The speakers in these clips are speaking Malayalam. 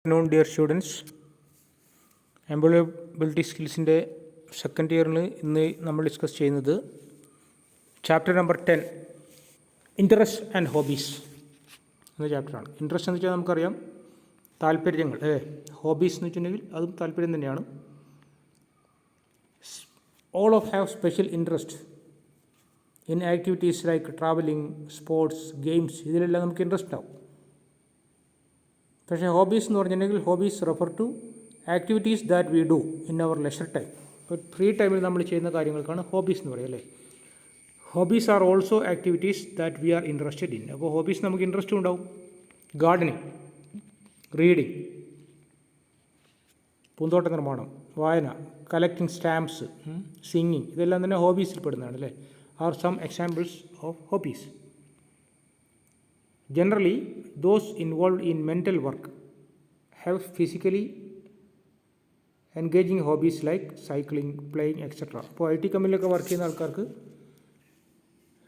Afternoon, dear students. എംപ്ലോയബിലിറ്റി സ്കിൽസിൻ്റെ സെക്കൻഡ് ഇയറിൽ ഇന്ന് നമ്മൾ ഡിസ്കസ് ചെയ്യുന്നത് chapter number 10 interest and hobbies എന്ന ചാപ്റ്ററാണ്. ഇൻട്രസ്റ്റ് എന്ന് വെച്ചാൽ നമുക്കറിയാം താല്പര്യങ്ങൾ, ഹോബീസ് എന്ന് വെച്ചിട്ടുണ്ടെങ്കിൽ അതും താല്പര്യം തന്നെയാണ്. All of have special interest in activities like travelling, sports, games, ഇതിലെല്ലാം നമുക്ക് ഇൻട്രസ്റ്റ് ആവും. പക്ഷേ ഹോബീസ് എന്ന് പറഞ്ഞിട്ടുണ്ടെങ്കിൽ hobbies refer to activities that we do in our leisure time. ഇപ്പോൾ ഫ്രീ ടൈമിൽ നമ്മൾ ചെയ്യുന്ന കാര്യങ്ങൾക്കാണ് ഹോബീസ് എന്ന് പറയുക, അല്ലേ? Hobbies are also activities that we are interested in. അപ്പോൾ ഹോബീസ് നമുക്ക് ഇൻട്രസ്റ്റ് ഉണ്ടാവും. ഗാർഡനിങ്, റീഡിങ്, പൂന്തോട്ട നിർമ്മാണം, വായന, കളക്ടിങ് സ്റ്റാമ്പ്സ്, സിംഗിങ്, ഇതെല്ലാം തന്നെ ഹോബീസിൽ പെടുന്നതാണ്, അല്ലേ? Are some examples of hobbies. Generally, those involved in mental work have physically engaging hobbies like cycling, playing, etc. അപ്പോൾ IT കമ്പനിയിലൊക്കെ വർക്ക് ചെയ്യുന്ന ആൾക്കാർക്ക്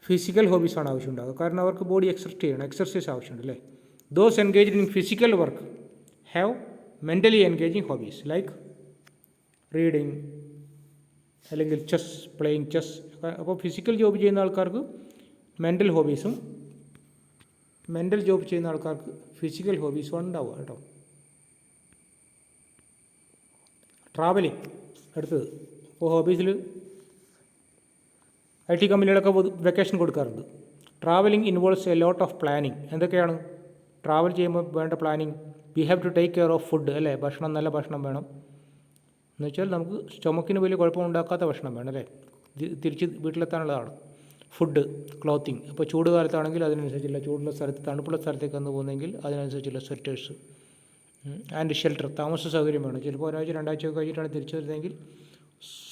ഫിസിക്കൽ ഹോബീസാണ് ആവശ്യമുണ്ടാകുക. കാരണം അവർക്ക് ബോഡി എക്സർസൈസ് ആവശ്യമുണ്ട്, അല്ലേ? Those engaged in physical work have mentally engaging hobbies like reading അല്ലെങ്കിൽ ചെസ്, പ്ലേയിങ് ചെസ്. അപ്പോൾ ഫിസിക്കൽ ജോബ് ചെയ്യുന്ന ആൾക്കാർക്ക് മെൻ്റൽ ഹോബീസും മെൻ്റൽ ജോബ് ചെയ്യുന്ന ആൾക്കാർക്ക് ഫിസിക്കൽ ഹോബീസും ഉണ്ടാവുക, കേട്ടോ. ട്രാവലിംഗ് അടുത്തത്. ഇപ്പോൾ ഹോബീസിൽ IT കമ്പനികളൊക്കെ വെക്കേഷൻ കൊടുക്കാറുണ്ട്. Travelling involves a lot of planning. എന്തൊക്കെയാണ് ട്രാവൽ ചെയ്യുമ്പോൾ വേണ്ട planning? We have to take care of food, അല്ലേ? ഭക്ഷണം, നല്ല ഭക്ഷണം വേണം. എന്ന് വെച്ചാൽ നമുക്ക് സ്റ്റൊമക്കിന് വലിയ കുഴപ്പമുണ്ടാക്കാത്ത ഭക്ഷണം വേണം, അല്ലേ? തിരിച്ച് വീട്ടിലെത്താനുള്ളതാണ്. Food, clothing. ഇപ്പോൾ ചൂട് കാലത്താണെങ്കിൽ അതിനനുസരിച്ചുള്ള, ചൂടുള്ള സ്ഥലത്ത്, തണുപ്പുള്ള സ്ഥലത്തേക്ക് വന്ന് പോകുന്നെങ്കിൽ അതിനനുസരിച്ചുള്ള സ്വെറ്റേഴ്സ് ആൻഡ് ഷെൽട്ടർ, താമസ സൗകര്യം വേണം. ചിലപ്പോൾ ഒരാഴ്ച രണ്ടാഴ്ച കഴിഞ്ഞിട്ടാണ് തിരിച്ചു വരുന്നതെങ്കിൽ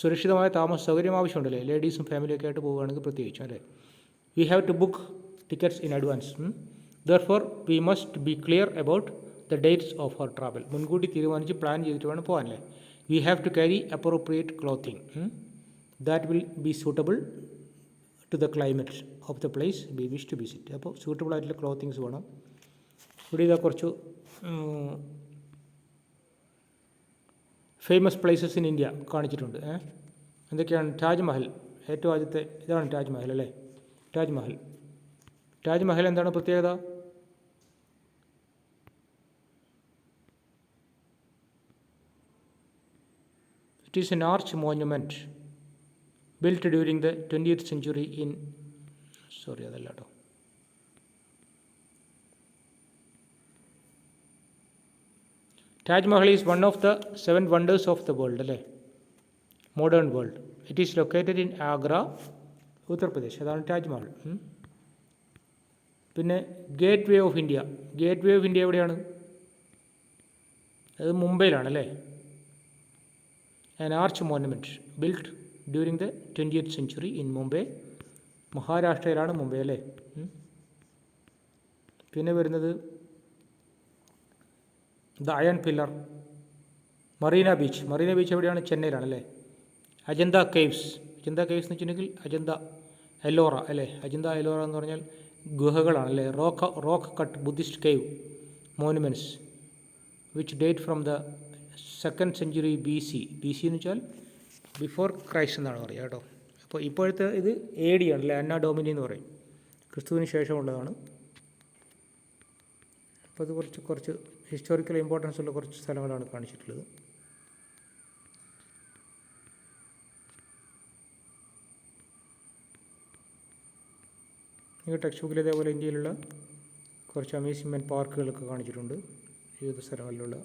സുരക്ഷിതമായ താമസ സൗകര്യം ആവശ്യമുണ്ടല്ലേ? ലേഡീസും ഫാമിലിയൊക്കെ ആയിട്ട് പോവുകയാണെങ്കിൽ പ്രത്യേകിച്ചും, അല്ലേ? We have to book tickets in advance. Therefore we must be clear about the dates of our travel. മുൻകൂട്ടി തീരുമാനിച്ച് പ്ലാൻ ചെയ്തിട്ട് വേണം പോകാൻ, അല്ലേ? We have to carry appropriate clothing that will be suitable to the climate of the place we wish to visit. അപ്പോൾ സൂട്ടബിൾ ആയിട്ടുള്ള ക്ലോത്തിങ്സ് വേണം. ഇവിടെ ഇതാ കുറച്ച് ഫേമസ് പ്ലേസസ് ഇൻ ഇന്ത്യ കാണിച്ചിട്ടുണ്ട്. എന്തൊക്കെയാണ്? താജ്മഹൽ, ഏറ്റവും ആദ്യത്തെ ഇതാണ് താജ്മഹൽ, അല്ലേ? താജ്മഹൽ എന്താണ് പ്രത്യേകത? It is an arch monument built during the 20th century in അതല്ല കേട്ടോ. Taj Mahal is one of the 7 wonders of the world, അല്ലേ? Modern world. It is located in Agra, Uttar Pradesh. അതാണ് താജ്മഹൽ. പിന്നെ gateway of India. Gateway of India എവിടെയാണ്? അത് മുംബൈയിലാണ്, അല്ലേ? An arch monument built during the 20th century in Mumbai. മഹാരാഷ്ട്രയിലാണ് മുംബൈ, അല്ലേ? പിന്നെ വരുന്നത് the iron pillar. Marina beach എവിടെയാണ്? ചെന്നൈയിലാണ്, അല്ലേ? അജന്ത കേവ്സ് എന്ന് വെച്ചിട്ടുണ്ടെങ്കിൽ അജന്ത എല്ലോറ, അല്ലേ? അജന്ത എല്ലോറ എന്ന് പറഞ്ഞാൽ ഗുഹകളാണ്, അല്ലേ? Rock cut Buddhist cave monuments which date from the 2nd century BC എന്ന് വെച്ചാൽ ബിഫോർ ക്രൈസ്റ്റ് എന്നാണ് പറയുക, കേട്ടോ. അപ്പോൾ ഇപ്പോഴത്തെ ഇത് AD ആണ്, അല്ലേ? അന്ന ഡോമിനി എന്ന് പറയും. ക്രിസ്തുവിന് ശേഷമുള്ളതാണ്. അപ്പോൾ അത് കുറച്ച് ഹിസ്റ്റോറിക്കൽ ഇമ്പോർട്ടൻസ് ഉള്ള കുറച്ച് സ്ഥലങ്ങളാണ് കാണിച്ചിട്ടുള്ളത്. ഈ ടെക്സ്റ്റ് ബുക്കിൽ ഇതേപോലെ ഇന്ത്യയിലുള്ള കുറച്ച് അമ്യൂസ്മെൻറ്റ് പാർക്കുകളൊക്കെ കാണിച്ചിട്ടുണ്ട്, വിവിധ സ്ഥലങ്ങളിലുള്ള.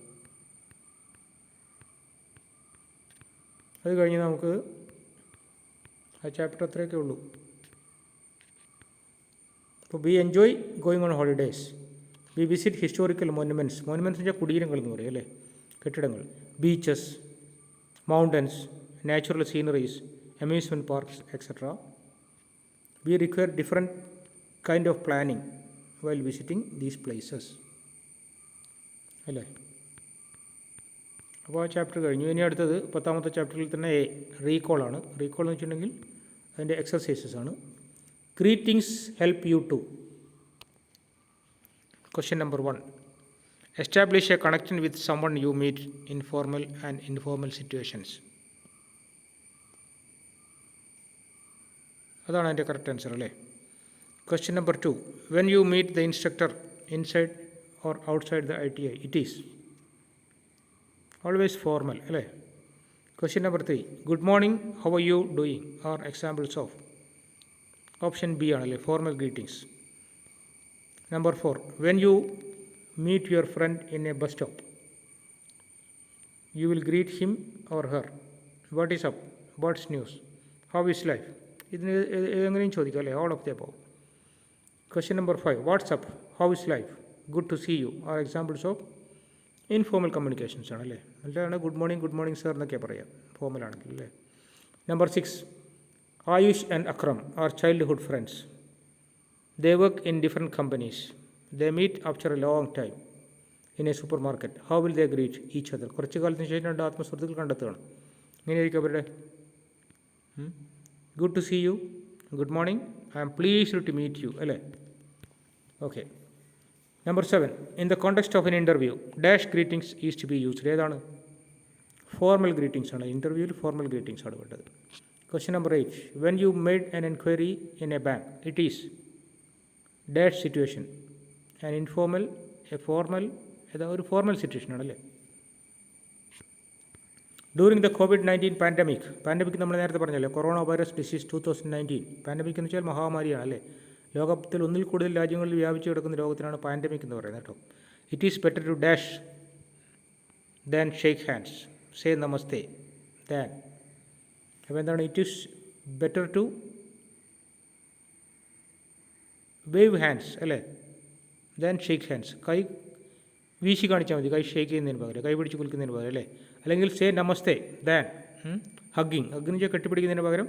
അത് കഴിഞ്ഞ് നമുക്ക് ആ ചാപ്റ്റർ അത്രയൊക്കെ ഉള്ളൂ. അപ്പോൾ we enjoy going on holidays. We visit historical monuments എന്ന് വെച്ചാൽ കുടീരങ്ങൾ എന്ന് പറയും, അല്ലേ? കെട്ടിടങ്ങൾ. Beaches, mountains, natural sceneries, amusement parks, etcetera. We require different kind of planning while visiting these places, അല്ലേ? അപ്പോൾ ആ ചാപ്റ്റർ കഴിഞ്ഞു. ഇനി അടുത്തത് 10ാമത്തെ ചാപ്റ്ററിൽ തന്നെ റീകോളാണ്. റീകോൾ എന്ന് വെച്ചിട്ടുണ്ടെങ്കിൽ അതിൻ്റെ എക്സർസൈസസ് ആണ്. Greetings help you to. Question number 1. Establish a connection with someone you meet in formal and informal situations. അതാണ് അതിൻ്റെ കറക്റ്റ് ആൻസർ അല്ലേ. Question number 2. When you meet the instructor inside or outside the ITI, it is always formal അല്ലേ. Question number 3. Good morning, how are you doing are examples of. Option B ആണല്ലേ, formal greetings. Number 4. When you meet your friend in a bus stop, you will greet him or her. What is up? What's news? How is life? ഇതിന് എങ്ങനെയും ചോദിക്കാം അല്ലേ, all of the above. Question number 5. What's up? How is life? Good to see you are examples of informal communications ആണല്ലേ. അല്ലാണ് ഗുഡ് മോർണിംഗ് സർ എന്നൊക്കെ പറയാം ഫോർമൽ ആണെങ്കിൽ അല്ലേ. Number 6. Ayush and Akram are childhood friends. They work in different companies. They meet after a long time in a supermarket. How will they greet each other? കുറച്ച് കാലത്തിന് ശേഷം രണ്ട് ആത്മസുഹൃത്തുക്കൾ കണ്ടെത്തുകയാണ്. ഇങ്ങനെയായിരിക്കും അവരുടെ good to see you, good morning, I am pleased to meet you അല്ലേ. Okay. Number 7. In the context of an interview dash greetings is to be used. ഏതാണ്? ഫോർമൽ ഗ്രീറ്റിംഗ്സ് ആണ്. ഇൻ്റർവ്യൂവിൽ ഫോർമൽ ഗ്രീറ്റിംഗ്സ് ആണ് വേണ്ടത്. Question number 8. When you made an enquiry in a bank, it is dash situation. An informal, a formal, ഏതാ ഒരു ഫോർമൽ സിറ്റുവേഷൻ ആണല്ലേ. ഡ്യൂറിങ് ദ COVID-19 പാൻഡമിക് നമ്മൾ നേരത്തെ പറഞ്ഞല്ലോ, കൊറോണ വൈറസ് ഡിസീസ് 2019. പാൻഡമിക് എന്ന് വെച്ചാൽ മഹാമാരിയാണ് അല്ലേ. ലോകത്തിൽ ഒന്നിൽ കൂടുതൽ രാജ്യങ്ങളിൽ വ്യാപിച്ചു കിടക്കുന്ന രോഗത്തിനാണ് പാൻഡമിക് എന്ന് പറയുന്നത് കേട്ടോ. It is better to dash than shake hands. Say namaste than. അപ്പോൾ എന്താണ്? It is better to wave hands അല്ലേ, ദാൻ ഷേക്ക് ഹാൻഡ്സ്. കൈ വീശി കാണിച്ചാൽ മതി, കൈ ഷേക്ക് ചെയ്യുന്നതിന് പകരം, കൈ പിടിച്ച് കുലുക്കുന്നതിന് പകരം അല്ലേ. അല്ലെങ്കിൽ സേ നമസ്തേ ദാൻ ഹഗ്ഗിങ് കെട്ടിപ്പിടിക്കുന്നതിന് പകരം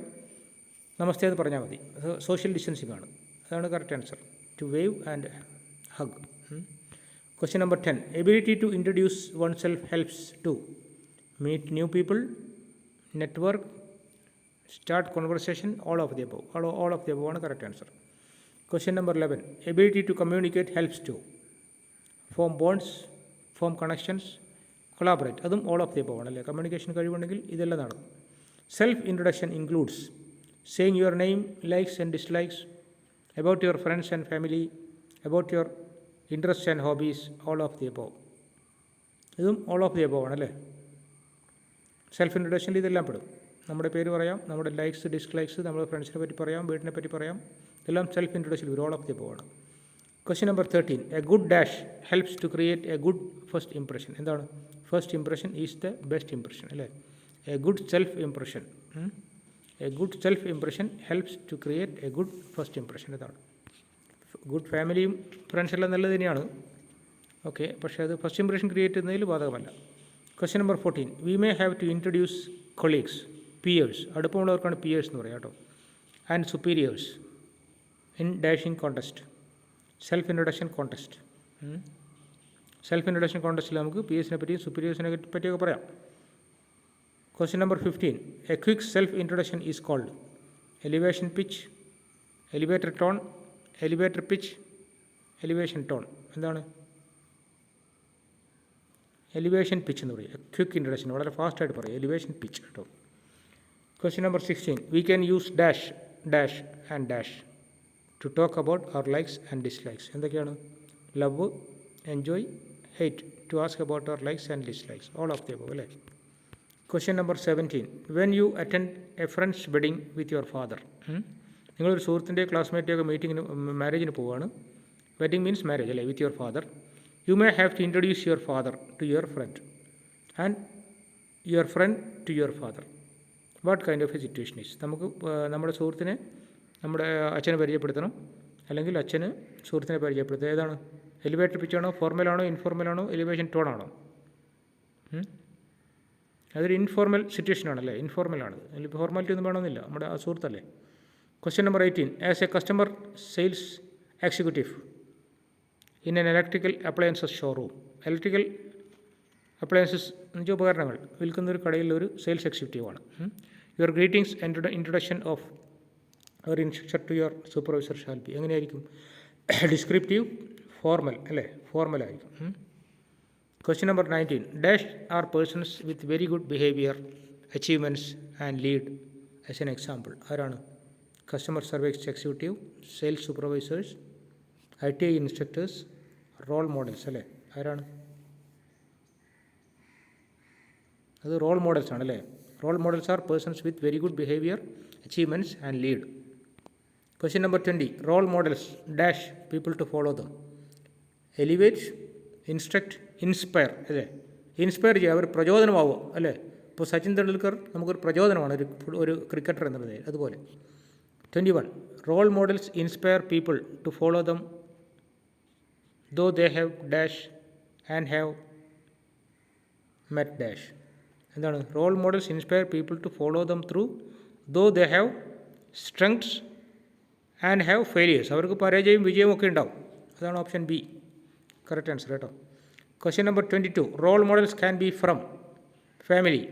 നമസ്തേ എന്ന് പറഞ്ഞാൽ മതി. അത് സോഷ്യൽ ഡിസ്റ്റൻസിങ് ആണ്. അതാണ് correct answer. To wave and hug. Question number 10. Ability to introduce one self helps to meet new people, network, start conversation, all of the above ആണ് correct answer. Question number 11. Ability to communicate helps to form bonds, form connections, collaborate. അതും all of the above ആണല്ലേ. കമ്മ്യൂണിക്കേഷൻ കഴിവുണ്ടെങ്കിൽ ഇതെല്ലാം നടക്കും. Self introduction includes saying your name, likes and dislikes, about your friends and family, about your interests and hobbies, all of the above. ഇതും all of the above ആണല്ലേ. സെൽഫ് ഇൻട്രൊഡക്ഷനിൽ ഇതെല്ലാം പെടും. നമ്മുടെ പേര് പറയാം, നമ്മുടെ ലൈക്സ് ഡിസ്ലൈക്സ്, നമ്മുടെ ഫ്രണ്ട്സിനെ പറ്റി പറയാം, വീട്ടിനെ പറ്റി പറയാം, എല്ലാം സെൽഫ് ഇൻട്രൊഡക്ഷൻ ഒരു ഓൾ ഓഫ് ദി അബവ് ആണ്. Question number 13. A good dash helps to create a good first impression. എന്താണ്? First impression is the best impression അല്ലേ. A good self impression helps to create a good first impression. ഇതാണ് ഗുഡ്. ഫാമിലിയും ഫ്രണ്ട്സെല്ലാം നല്ലത് തന്നെയാണ്, ഓക്കെ, പക്ഷേ അത് ഫസ്റ്റ് ഇംപ്രഷൻ ക്രിയേറ്റ് ചെയ്യുന്നതിൽ ബാധകമല്ല. Question number 14. We may have to introduce colleagues, peers, അടുപ്പമുള്ളവർക്കാണ് പിയേഴ്സ് എന്ന് പറയാം കേട്ടോ, and superiors in dashing contest, self introduction contest. Self introduction കോൺടെസ്റ്റിൽ നമുക്ക് പിയേഴ്സിനെ പറ്റിയും സുപ്പീരിയേഴ്സിനെ പറ്റിയൊക്കെ പറയാം. Question number 15. A quick self introduction is called elevation pitch, elevator tone, elevator pitch, elevation tone. എന്താണ്? എലിവേഷൻ പിച്ച് എന്ന് പറയും. ക്വിക്ക് ഇൻട്രൊഡക്ഷൻ വളരെ ഫാസ്റ്റായിട്ട് പറയും, എലിവേഷൻ പിച്ച് കേട്ടോ. Question number 16. We can use dash and dash to talk about our likes and dislikes. എന്തൊക്കെയാണ്? Love, enjoy, hate, to ask about our likes and dislikes, all of the above അല്ലേ. Question number 17. When you attend a friend's wedding with your father. നിങ്ങളൊരു സുഹൃത്തിൻ്റെയോ ക്ലാസ്മേറ്റിൻ്റെയോ മീറ്റിങ്ങിന് മാരേജിന് പോവുകയാണ്. വെഡിങ് മീൻസ് മാരേജ് അല്ലേ, with your father. You may have to introduce your father to your friend and your friend to your father. What kind of a situation is. നമുക്ക് നമ്മുടെ സുഹൃത്തിനെ നമ്മുടെ അച്ഛനെ പരിചയപ്പെടുത്തണം, അല്ലെങ്കിൽ അച്ഛന് സുഹൃത്തിനെ പരിചയപ്പെടുത്തുക. ഏതാണ്? എലിവേറ്റർ പിച്ചാണോ, ഫോർമലാണോ, ഇൻഫോർമലാണോ, എലിവേഷൻ ടോണാണോ? അതൊരു ഇൻഫോർമൽ സിറ്റുവേഷൻ ആണല്ലേ, ഇൻഫോർമലാണ്. അതിൽ ഫോർമാലിറ്റി ഒന്നും വേണമെന്നില്ല, നമ്മുടെ ആ സുഹൃത്തല്ലേ. Question number 18. As a customer sales executive in an electrical appliances showroom. Electrical appliances എന്ന് വെച്ചാൽ ഉപകരണങ്ങൾ വിൽക്കുന്നൊരു കടയിലൊരു സെയിൽസ് എക്സിക്യൂട്ടീവാണ്. Your greetings and introduction of our instructor to your supervisor shall be. എങ്ങനെയായിരിക്കും? ഡിസ്ക്രിപ്റ്റീവ്, ഫോർമൽ അല്ലേ, ഫോർമലായിരിക്കും. Question number 19. Dash are persons with very good behavior, achievements and lead. As an example, ആരാണ്? Customer service executive, sales supervisors, ITI instructors, role models അല്ലേ? ആരാണ്? അത് റോൾ മോഡൽസ് ആണ് അല്ലേ? Role models are persons with very good behaviour, achievements and lead. Question number 20. Role models dash people to follow them. Elevate, instruct, inspire അല്ലേ? ഇൻസ്പയർ ചെയ്യുക, അവർ പ്രചോദനമാവുക അല്ലേ? ഇപ്പോൾ സച്ചിൻ തെണ്ടുൽക്കർ നമുക്കൊരു പ്രചോദനമാണ്, ഒരു ക്രിക്കറ്റർ എന്നുള്ളത്. അതുപോലെ 21. Role models inspire people to follow them though they have dash and have met dash. എന്താണ്? Role models inspire people to follow them through though they have strengths and have failures. അവർക്ക് പരാജയവും വിജയവും ഒക്കെ ഉണ്ടാവും. അതാണ് ഓപ്ഷൻ ബി കറക്റ്റ് ആൻസർ കേട്ടോ. Question number 22. Role models can be from family,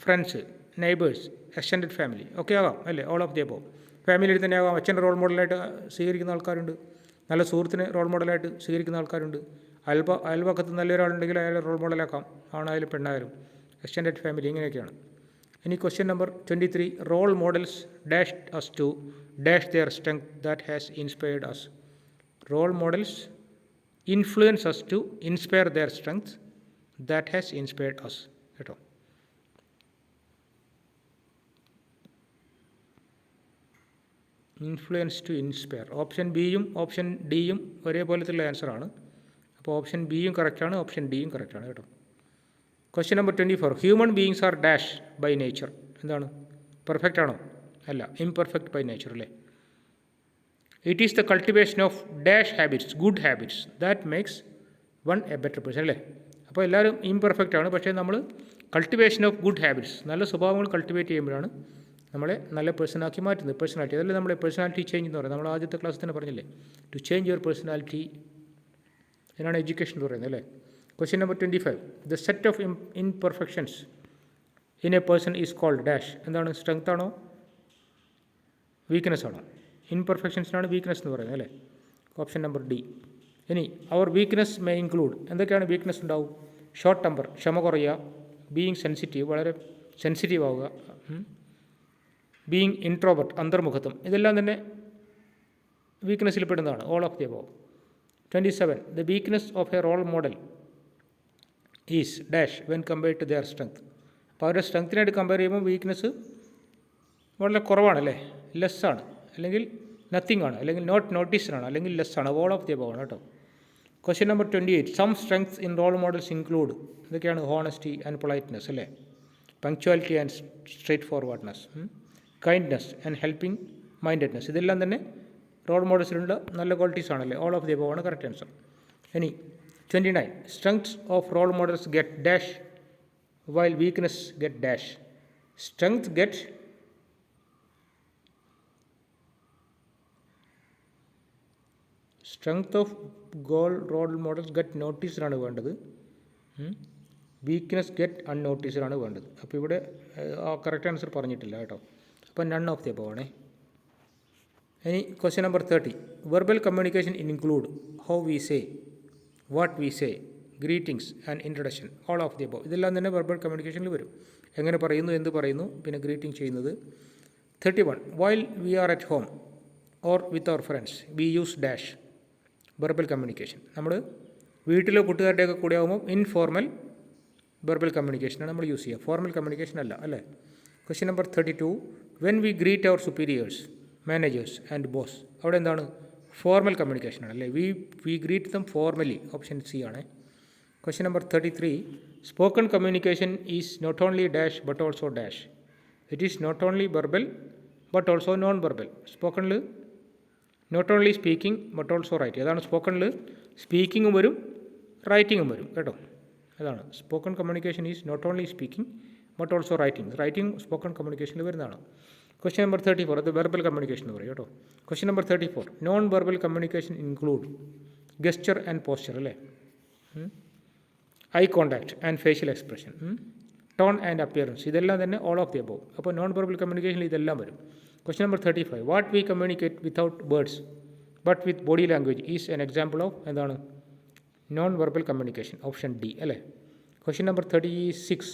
friends, neighbours, extended family ഒക്കെ ആകാം അല്ലേ? All of the above. ഫാമിലിയിൽ തന്നെ ആകാം. അച്ഛൻ്റെ റോൾ മോഡലായിട്ട് സ്വീകരിക്കുന്ന ആൾക്കാരുണ്ട്, നല്ല സുഹൃത്തിനെ റോൾ മോഡലായിട്ട് സ്വീകരിക്കുന്ന ആൾക്കാരുണ്ട്, അയൽപക്കത്ത് നല്ലൊരാളുണ്ടെങ്കിൽ അയാളെ റോൾ മോഡലാക്കാം, ആണായാലും പെണ്ണായാലും. എക്സ്റ്റൻഡഡ് ഫാമിലി ഇങ്ങനെയൊക്കെയാണ്. ഇനി question number 23. Role models dash us to dash their strength that has inspired us. Role models influence us to inspire their strength that has inspired us കേട്ടോ. Influence to inspire. ഓപ്ഷൻ ബിയും ഓപ്ഷൻ ഡിയും ഒരേപോലത്തുള്ള ആൻസറാണ്. അപ്പോൾ ഓപ്ഷൻ ബിയും കറക്റ്റാണ്, ഓപ്ഷൻ ഡിയും കറക്റ്റാണ് കേട്ടോ. Question number 24. Human beings are dash by nature. എന്താണ്? പെർഫെക്റ്റ് ആണോ? അല്ല, ഇംപെർഫെക്റ്റ് ബൈ നേച്ചർ അല്ലേ? It is the cultivation of dash habits, good habits that makes one a better person അല്ലേ? അപ്പോൾ എല്ലാവരും ഇംപെർഫെക്റ്റ് ആണ്, പക്ഷേ നമ്മൾ കൾട്ടിവേഷൻ ഓഫ് ഗുഡ് ഹാബിറ്റ്സ്, നല്ല സ്വഭാവങ്ങൾ കൾട്ടിവേറ്റ് ചെയ്യുമ്പോഴാണ് നമ്മളെ നല്ല പേഴ്സണാക്കി മാറ്റുന്നത്. പേഴ്സണാലിറ്റി അതല്ലേ നമ്മളെ പേഴ്സണാലിറ്റി ചേഞ്ച് എന്ന് പറയുന്നത്. നമ്മൾ ആദ്യത്തെ ക്ലാസ്സിൽ തന്നെ പറഞ്ഞില്ലേ, ടു ചേഞ്ച് യുവർ പേഴ്സണാലിറ്റി. ഇതിനാണ് എഡ്യൂക്കേഷൻ എന്ന് പറയുന്നത് അല്ലേ? Question number 25. The set of imperfections in a person is called dash. എന്താണ്? സ്ട്രെങ്ത് ആണോ വീക്ക്നെസ് ആണോ? ഇംപെർഫെക്ഷൻസിനാണ് വീക്ക്നെസ് എന്ന് പറയുന്നത് അല്ലേ? Option number D. ഇനി അവർ വീക്ക്നെസ് മേ ഇൻക്ലൂഡ്. എന്തൊക്കെയാണ് വീക്ക്നെസ് ഉണ്ടാവും? ഷോർട്ട് ടെമ്പർ, ക്ഷമ കുറയുക, ബീയിങ് സെൻസിറ്റീവ്, വളരെ സെൻസിറ്റീവ് ആവുക, ബീയിങ് ഇൻട്രോവർട്ട്, അന്തർമുഖത്വം, ഇതെല്ലാം തന്നെ വീക്ക്നെസ്സിൽ പെടുന്നതാണ്. All of the above. 27. The weakness of a role model is dash when compared to their strength. അപ്പോൾ അവരുടെ സ്ട്രെങ്ത്തിനായിട്ട് കമ്പയർ ചെയ്യുമ്പോൾ വീക്ക്നെസ് വളരെ കുറവാണല്ലേ? ലെസ്സാണ്, അല്ലെങ്കിൽ നത്തിങ് ആണ്, അല്ലെങ്കിൽ നോട്ട് നോട്ടീസ്ഡ് ആണ്, അല്ലെങ്കിൽ ലെസ്സാണ്. ഓൾ ഓഫ് ദി അബോവ് ആണ് കേട്ടോ. Question number 28. Some strengths in role models include. ഇതൊക്കെയാണ് ഹോണസ്റ്റി ആൻഡ് പൊളൈറ്റ്നെസ് അല്ലേ? Punctuality and straightforwardness, kindness and helping mindedness. ഇതെല്ലാം തന്നെ റോൾ മോഡൽസിലുള്ള നല്ല ക്വാളിറ്റീസ് ആണല്ലേ? ഓൾ ഓഫ് ദി അബോവ് ആണ് കറക്റ്റ് ആൻസർ. ഇനി 29. Strengths of role models get dash while weakness get dash. Strength get strength of role models get noticed ആണ് വേണ്ടത്. വീക്ക്നെസ് ഗെറ്റ് അൺനോട്ടീസ്ഡ് ആണ് വേണ്ടത്. അപ്പോൾ ഇവിടെ കറക്റ്റ് ആൻസർ പറഞ്ഞിട്ടില്ല കേട്ടോ. അപ്പോൾ നൺ ഓഫ് ദി അബോവ് ആണേ. ഇനി question number 30. Verbal communication include how we say, what we say, greetings and introduction. All of the above. ഇതെല്ലാം തന്നെ വെർബൽ കമ്മ്യൂണിക്കേഷനിൽ വരും. എങ്ങനെ പറയുന്നു, എന്ത് പറയുന്നു, പിന്നെ ഗ്രീറ്റിംഗ് ചെയ്യുന്നത്. 31. While we are at home or with our friends we use dash. Verbal communication നമ്മൾ വീട്ടിലോ കൂട്ടുകാരുടെയൊക്കെ കൂടെ ആകുമ്പോൾ ഇൻഫോർമൽ വെർബൽ കമ്മ്യൂണിക്കേഷനാണ് നമ്മൾ യൂസ് ചെയ്യുക, ഫോർമൽ കമ്മ്യൂണിക്കേഷൻ അല്ല അല്ലേ? Question number 32. When we greet our superiors, managers and boss. അവിടെ എന്താണ്? ഫോർമൽ കമ്മ്യൂണിക്കേഷനാണ് അല്ലേ? We greet them formally. Option C ആണ്. Question number 33. Spoken communication is not only dash but also dash. It is not only verbal but also non verbal. സ്പോക്കണിൽ not only speaking but also writing. അതാണ് സ്പോക്കണിൽ സ്പീക്കിങ്ങും വരും റൈറ്റിങ്ങും വരും കേട്ടോ. അതാണ് spoken communication is not only speaking but also writing. Writing spoken കമ്മ്യൂണിക്കേഷനിൽ വരുന്നതാണ്. Question number 34. അത് വെർബൽ കമ്മ്യൂണിക്കേഷൻ എന്ന് പറയും കേട്ടോ. Question number 34. Non verbal communication include gesture and posture അല്ലേ? Eye contact and facial expression, tone and appearance. ഇതെല്ലാം തന്നെ ഓൾ ഓഫ് ദി അബോവ്. അപ്പോൾ നോൺ വെർബൽ കമ്മ്യൂണിക്കേഷനിൽ ഇതെല്ലാം വരും. Question number 35. What we communicate without words but with body language is an example of എന്താണ്? Non verbal communication. Option D അല്ലേ? Question number 36.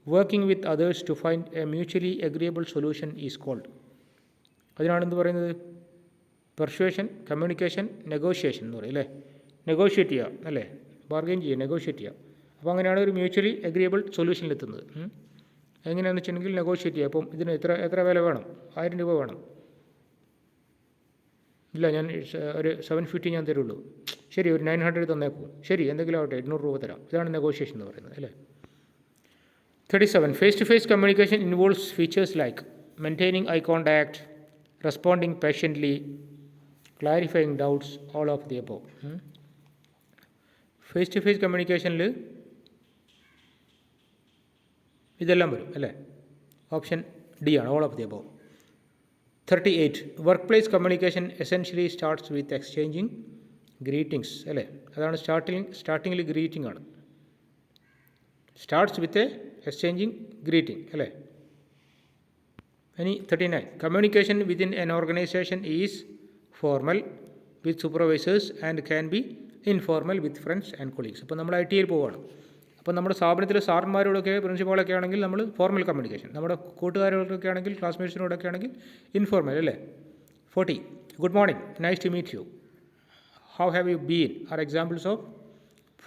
Working with others to find a mutually agreeable solution is called. അതിനാണ് എന്ത് പറയുന്നത്? പെർഷ്വേഷൻ, കമ്മ്യൂണിക്കേഷൻ, നെഗോഷിയേഷൻ എന്ന് പറയും അല്ലേ? നെഗോഷിയേറ്റ് ചെയ്യുക അല്ലേ? ബാർഗെയിൻ ചെയ്യുക, നെഗോഷിയേറ്റ് ചെയ്യുക. അപ്പോൾ അങ്ങനെയാണ് ഒരു മ്യൂച്വലി അഗ്രിയബിൾ സൊല്യൂഷനിലെത്തുന്നത്. എങ്ങനെയാണെന്ന് വെച്ചിട്ടുണ്ടെങ്കിൽ നെഗോഷിയേറ്റ് ചെയ്യുക. അപ്പം ഇതിന് എത്ര വില വേണം? 1000 രൂപ വേണം. ഇല്ല, ഞാൻ ഒരു 750 ഞാൻ തരുള്ളൂ. ശരി, ഒരു 900 തന്നേക്കും. ശരി, എന്തെങ്കിലും ആവട്ടെ, 800 രൂപ തരാം. ഇതാണ് നെഗോഷിയേഷൻ എന്ന് പറയുന്നത് അല്ലേ? 37. Face to face communication involves features like maintaining eye contact, responding patiently, clarifying doubts, all of the above. Face to face കമ്മ്യൂണിക്കേഷനിൽ ഇതെല്ലാം വരും അല്ലേ? ഓപ്ഷൻ ഡി ആണ്, all of the above. 38. Work place communication essentially starts with exchanging greetings അല്ലേ? അതാണ് സ്റ്റാർട്ടിങ്ങിൽ ഗ്രീറ്റിംഗ് ആണ്. സ്റ്റാർട്ട്സ് വിത്ത് എക്സ്ചേഞ്ചിങ് ഗ്രീറ്റിംഗ് അല്ലേ? ഇനി 39. Communication within N organisation is formal with supervisors and can be informal with friends and colleagues. അപ്പോൾ നമ്മൾ IT-യിൽ പോവുകയാണ്. അപ്പോൾ നമ്മുടെ സ്ഥാപനത്തിലെ സാറന്മാരോടൊക്കെ പ്രിൻസിപ്പാളൊക്കെ ആണെങ്കിൽ നമ്മൾ ഫോർമൽ കമ്മ്യൂണിക്കേഷൻ, നമ്മുടെ കൂട്ടുകാരോടൊക്കെ ആണെങ്കിൽ ക്ലാസ്മേറ്റ്സിനോടൊക്കെ ആണെങ്കിൽ ഇൻഫോർമൽ അല്ലേ? 40. Good morning, nice to meet you, how have you been are examples of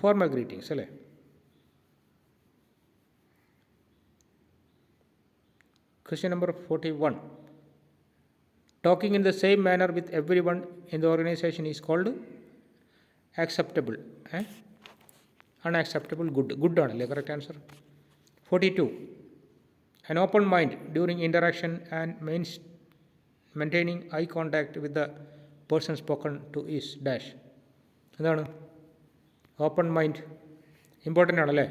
formal greetings അല്ലേ? Question number 41. Talking in the same manner with everyone in the organization is called acceptable. Unacceptable, good. Good ആണല്ലേ correct answer. 42. An open mind during interaction and maintaining eye contact with the person spoken to is dash. എന്താണ്? ഓപ്പൺ മൈൻഡ് ഇമ്പോർട്ടൻ്റ് ആണല്ലേ?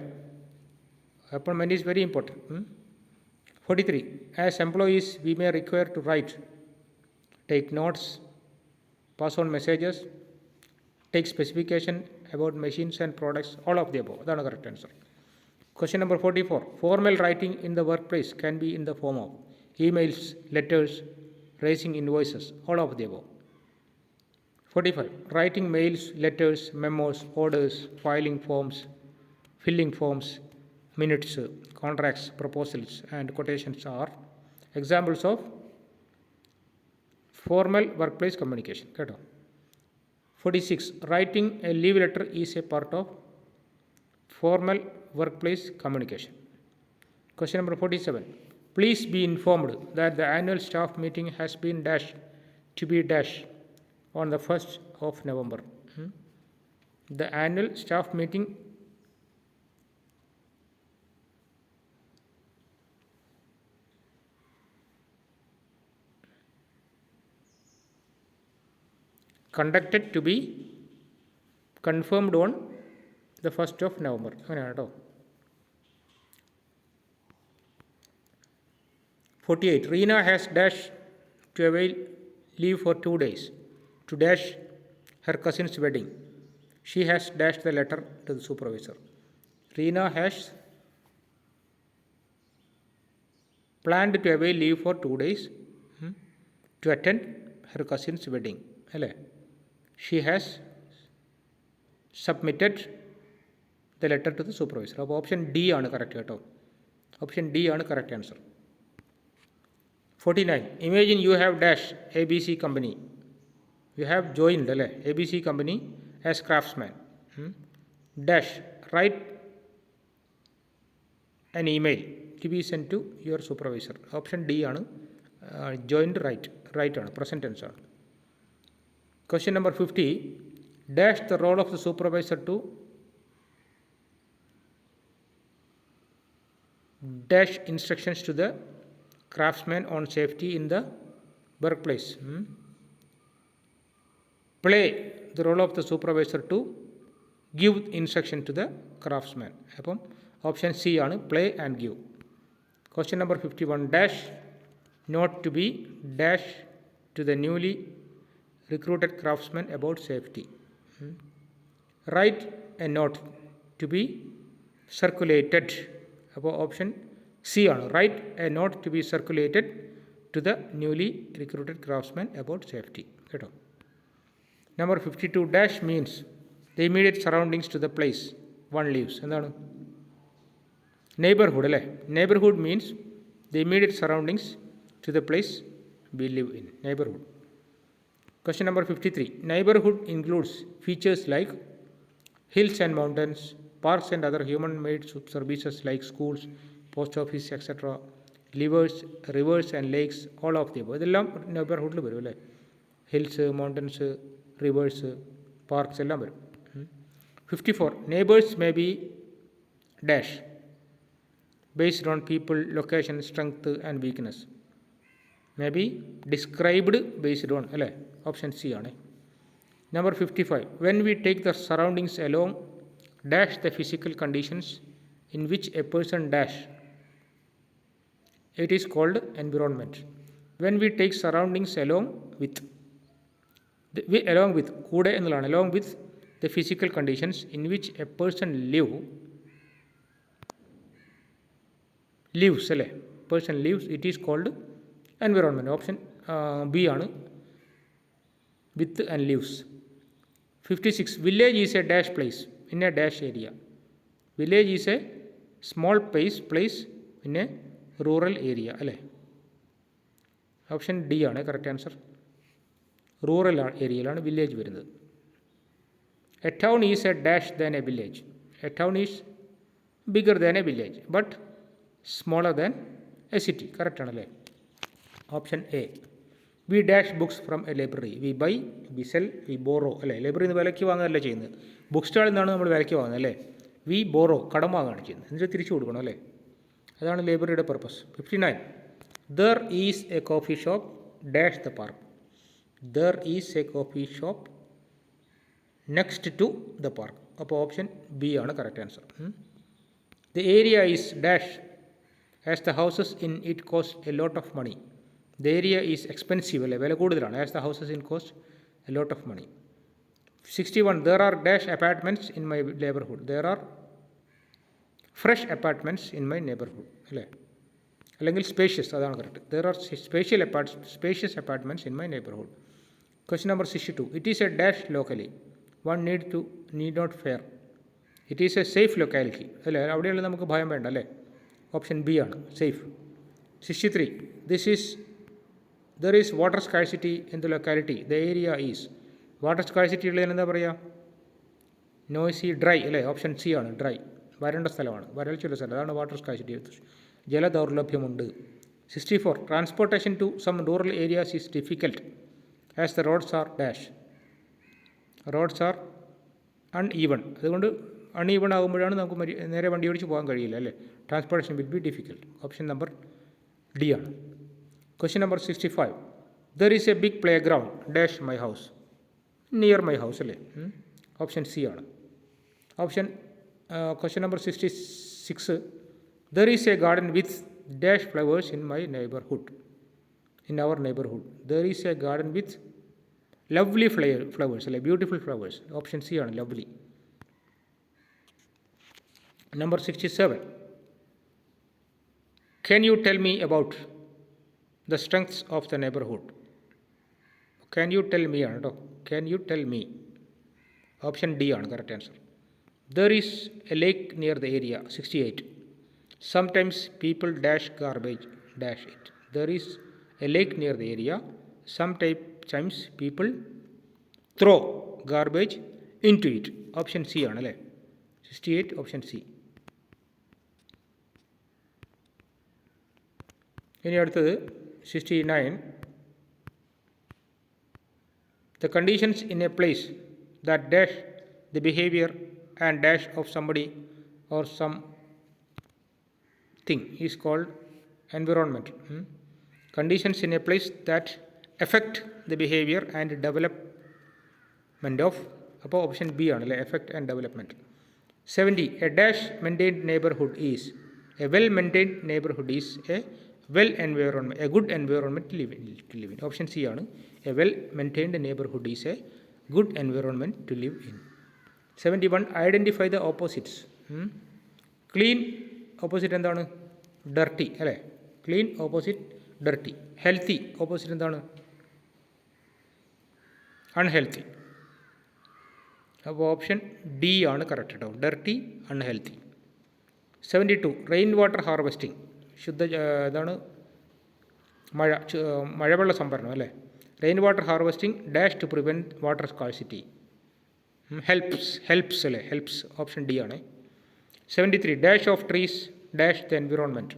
Open mind is very important. 43. As employees, we may require to write, take notes, pass on messages, take specification about machines and products, all of the above. That's the correct answer. Question number 44. Formal writing in the workplace can be in the form of emails, letters, raising invoices, all of the above. 45. Writing mails, letters, memos, orders, filing forms, filling forms, minutes, contracts, proposals, and quotations are examples of formal workplace communication. 46. Writing a leave letter is a part of formal workplace communication. Question number 47. Please be informed that the annual staff meeting has been dashed to be dashed on the 1st of November. The annual staff meeting conducted to be confirmed on the 1st of November. അങ്ങനെയാണ് കേട്ടോ. 48. Reena has dashed to avail leave for 2 days to dash her cousin's wedding. She has dashed the letter to the supervisor. Reena has planned to avail leave for 2 days to attend her cousin's wedding. അല്ലേ? She has submitted the letter to the supervisor. അപ്പോൾ ഓപ്ഷൻ ഡി ആണ് കറക്റ്റ് കേട്ടോ. ഓപ്ഷൻ ഡി ആണ് correct answer. 49. Imagine you have dash ABC company. You have joined അല്ലേ ABC company as craftsman. Dash write an email to be sent to your supervisor. Option D ആണ്. joined right ആണ്, present tense ആണ്. Question number 50. Dash the role of the supervisor to dash instructions to the craftsman on safety in the workplace. Play the role of the supervisor to give instruction to the craftsman. അപ്പം ഓപ്ഷൻ സി ആണ്, play and give. Question number 51. Dash not to be dash to the newly recruited craftsman about safety. Write a note to be circulated. അപ്പോൾ ഓപ്ഷൻ സി ആണ്, write a note to be circulated to the newly recruited craftsman about safety. കേട്ടോ. Number 52. Dash means the immediate surroundings to the place one leaves. എന്താണ്? നെയ്ബർഹുഡ് അല്ലേ? Neighbourhood means the immediate surroundings to the place we live in. Neighbourhood. Question number 53. Neighborhood includes features like hills and mountains, parks and other human-made services like schools, post office, etc., rivers and lakes, all of the above. ഇതെല്ലാം നെയ്ബർഹുഡിൽ വരും അല്ലേ? ഹിൽസ്, മൗണ്ടൻസ്, റിവേഴ്സ്, പാർക്സ് എല്ലാം വരും. 54. Neighbors may be dash based on people, location, strength and weakness. May be described based on അല്ലേ? ഓപ്ഷൻ സി ആണ്. Number 55. When we take the surroundings along dash the physical conditions in which a person dash, it is called environment. When we take surroundings along with കൂടെ എന്നുള്ളതാണ്. along with the physical conditions in which a person lives അല്ലേ? person lives, it is called environment. Option B ആണ്. with and lives. 56. Village is a dash place in a dash area. Village is a small place in a rural area അല്ലേ? ഓപ്ഷൻ ഡി ആണ് കറക്റ്റ് ആൻസർ. റൂറൽ ഏരിയയിലാണ് വില്ലേജ് വരുന്നത്. A town is a dash than a village. A town is bigger than a village but smaller than a city. Correct ആണല്ലേ? Option A. We dash books from a library. We buy, we sell, we borrow അല്ലേ? ലൈബ്രറിയിൽ നിന്ന് വിലയ്ക്ക് വാങ്ങുകയല്ല ചെയ്യുന്നത്. ബുക്ക് സ്റ്റാളിൽ നിന്നാണ് നമ്മൾ വിലയ്ക്ക് വാങ്ങുന്നത് അല്ലേ? വി ബോറോ, കടം വാങ്ങുകയാണ് ചെയ്യുന്നത്. എന്നിട്ട് തിരിച്ചു കൊടുക്കണം അല്ലേ? അതാണ് ലൈബ്രറിയുടെ purpose. 59. There is a coffee shop dash the park. There is a coffee shop next to the park. അപ്പോൾ ഓപ്ഷൻ ബി ആണ് correct answer. The area is dash as the houses in it cost a lot of money. The area is expensive അല്ലേ? വില കൂടുതലാണ്. As the houses in cost a lot of money. 61. There are dash apartments in my neighbourhood. There are fresh apartments in my neighbourhood അല്ലേ? അല്ലെങ്കിൽ സ്പേഷ്യസ്, അതാണ് correct. There are spacious apartments in my neighbourhood. Question number 62. It is a dash locally. One need not fear. It is a safe locality അല്ലേ? അവിടെയുള്ള നമുക്ക് ഭയം വേണ്ട അല്ലേ? ഓപ്ഷൻ ബി ആണ് safe. 63. There is water scarcity in the locality. The area is. Water scarcity ഉള്ളതിന് എന്താ പറയുക? നോയ്സി, ഡ്രൈ അല്ലേ? ഓപ്ഷൻ സി ആണ് ഡ്രൈ. വരണ്ട സ്ഥലമാണ്, വരൾച്ചുള്ള സ്ഥലം, അതാണ് വാട്ടർ സ്കാഴ്സിറ്റി. ജലദൗർലഭ്യമുണ്ട്. 64. Transportation to some rural areas is difficult as the roads are dash. Roads are uneven. അതുകൊണ്ട് അൺഈവൺ ആകുമ്പോഴാണ് നമുക്ക് നേരെ വണ്ടി ഓടിച്ച് പോകാൻ കഴിയില്ല അല്ലേ? Transportation will be difficult. Option number D ആണ്. Question number 65. There is a big play ground dash my house. Near my house അല്ലേ? ഓപ്ഷൻ സി ആണ്. Question number 66. There is a garden with dash flowers in my neighbourhood. In our neighbourhood there is a garden with lovely flowers അല്ലേ? Beautiful flowers. ഓപ്ഷൻ സി ആണ് lovely. Number 67. Can you tell me about the strengths of the neighborhood? Can you tell me ആണ് കേട്ടോ. Can you tell me? Option D ആണ് correct answer. There is a lake near the area. 68. Sometimes people dash garbage dash it. There is a lake near the area. Sometimes people throw garbage into it. Option C ആണ് അല്ലേ? 68 ഓപ്ഷൻ സി. ഇനി അടുത്തത് 69. The conditions in a place that dash the behavior and dash of somebody or something is called environment. Conditions in a place that affect the behavior and development of. അപ്പോൾ ഓപ്ഷൻ ബി ആണല്ലേ? Effect and development. 70. A dash maintained neighborhood is. A well maintained neighborhood is a good environment to live in. Option C ആണ്. A well maintained neighbourhood is a good environment to live in. 71. Identify the opposites. Clean opposite എന്താണ്? ഡർട്ടി അല്ലേ? Clean opposite dirty. Healthy opposite എന്താണ്? അൺഹെൽത്തി. അപ്പോൾ ഓപ്ഷൻ ഡി ആണ് കറക്റ്റ് കേട്ടോ. Dirty, unhealthy. 72 rain water harvesting, ഇതാണ് മഴവെള്ള സംഭരണം അല്ലേ. Rain water harvesting dash to prevent water scarcity. Helps അല്ലേ, ഹെൽപ്സ് ഓപ്ഷൻ ഡി ആണ്. 73 dash of trees dash the environment.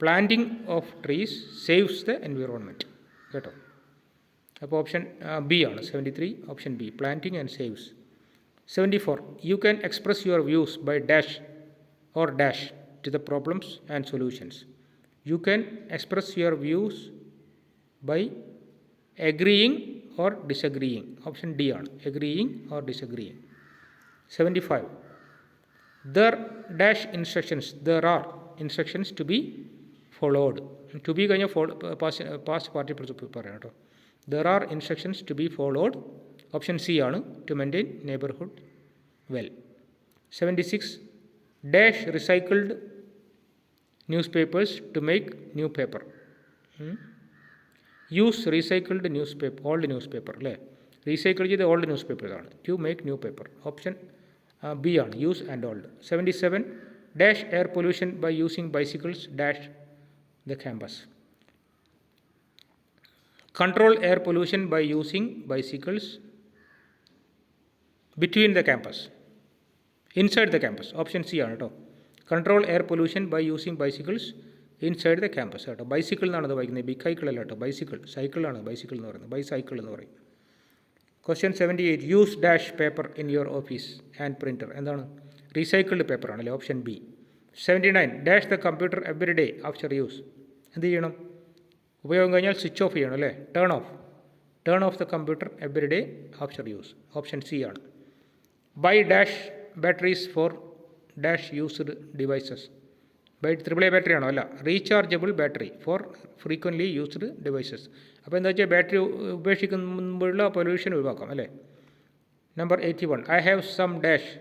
Planting of trees saves the environment കേട്ടോ. അപ്പോൾ ഓപ്ഷൻ ബി ആണ് 73, option B, planting and saves. 74 you can express your views by dash or dash to the problems and solutions. You can express your views by agreeing or disagreeing. Option D ആണ്, agreeing or disagreeing. 75 there dash instructions, there are instructions to be followed. To be കഴിഞ്ഞാൽ പാസ്റ്റ് പാർട്ടിസിപ്പിൾ പറയാം കേട്ടോ. There are instructions to be followed. Option C ആണ്, to maintain neighbourhood well. 76 dash recycled news papers to make new paper. Use recycled news paper, old news paper അല്ലേ, റീസൈക്കിൾ ചെയ്ത ഓൾഡ് ന്യൂസ് പേപ്പറാണ് to make new paper. Option B ആണ്, use and old. 77 dash air pollution by using bicycles dash the campus. Control air pollution by using bicycles between the campus, inside the campus. Option C ആണ് കേട്ടോ, control air pollution by using bicycles inside the campus കേട്ടോ. ബൈസിക്കിൾ എന്നാണ് അത് വായിക്കുന്നത്, ബിഗ് സൈക്കിൾ അല്ല കേട്ടോ, ബൈസിക്കിൾ, സൈക്കിളാണ് ബൈസിക്കിൾ എന്ന് പറയുന്നത്, ബൈസൈക്കിൾ എന്ന് പറയും. Question 78 use dash paper in your office and printer. എന്താണ്, റീസൈക്കിൾഡ് പേപ്പറാണല്ലേ, option B. 79 dash the computer every day after use. എന്ത് ചെയ്യണം, ഉപയോഗം കഴിഞ്ഞാൽ സ്വിച്ച് ഓഫ് ചെയ്യണം അല്ലേ, turn off the computer every day after use. Option C ആണ്. Buy dash batteries for dash used devices. Buy AAA battery ആണോ, അല്ല, rechargeable battery for frequently used devices. അപ്പോൾ എന്താ വെച്ചാൽ ബാറ്ററി ഉപേക്ഷിക്കുമ്പോഴുള്ള പൊല്യൂഷൻ ഒഴിവാക്കാം അല്ലേ. Number 81 I have some dash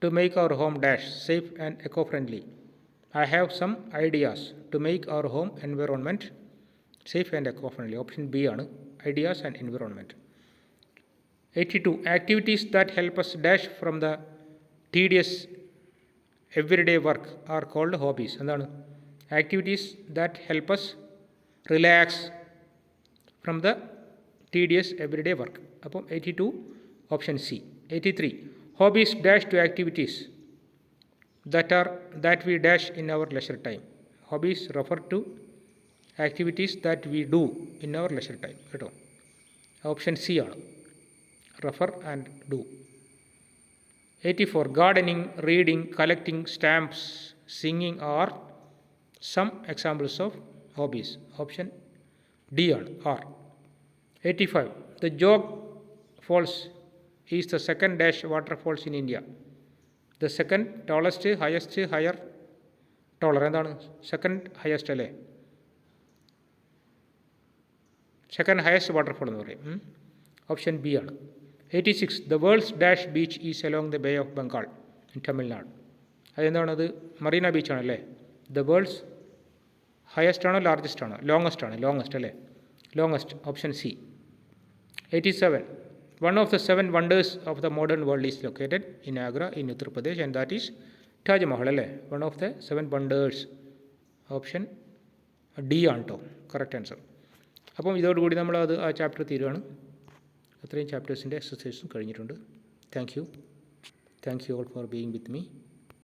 to make our home dash safe and eco friendly. I have some ideas to make our home environment safe and eco friendly. Option B ആണ്, ideas and environment. 82 activities that help us dash from the tedious everyday work are called hobbies. എന്താണ്, activities that help us relax from the tedious everyday work. അപ്പം 82 option C. 83 hobbies dash to activities that we dash in our leisure time. Hobbies refer to activities that we do in our leisure time കേട്ടോ. ഓപ്ഷൻ സി ആണ്, refer and do. 84 gardening, reading, collecting stamps, singing are some examples of hobbies. Option D ആണ്, are. 85 the Jog Falls is the second dash waterfalls in India. The second tallest, highest, higher, taller. എന്താണ്, സെക്കൻഡ് ഹയസ്റ്റ് അല്ലേ, സെക്കൻഡ് ഹയസ്റ്റ് വാട്ടർഫോൾ എന്ന് പറയും. ഓപ്ഷൻ ബി ആണ്. 86 the world's dash beach is along the Bay of Bengal in Tamil Nadu. അതെന്താണത്, മറീന ബീച്ചാണല്ലേ. ദ വേൾഡ്സ് ഹയസ്റ്റ് ആണോ ലാർജസ്റ്റ് ആണോ, ലോങ്ങസ്റ്റ് ആണ്, ലോങ്ങസ്റ്റ് അല്ലേ, longest. Option C. 87 one of the 7 wonders of the modern world is located in Agra in Uttar Pradesh and that is Taj Mahal അല്ലേ, one of the 7 wonders. Option D ആണ് കേട്ടോ, കറക്റ്റ് ആൻസർ. അപ്പം ഇതോടുകൂടി നമ്മൾ ആ ചാപ്റ്റർ തീരുകയാണ്. അത്രയും ചാപ്റ്റേഴ്സിൻ്റെ എക്സസൈസും കഴിഞ്ഞിട്ടുണ്ട്. Thank you all for being with me.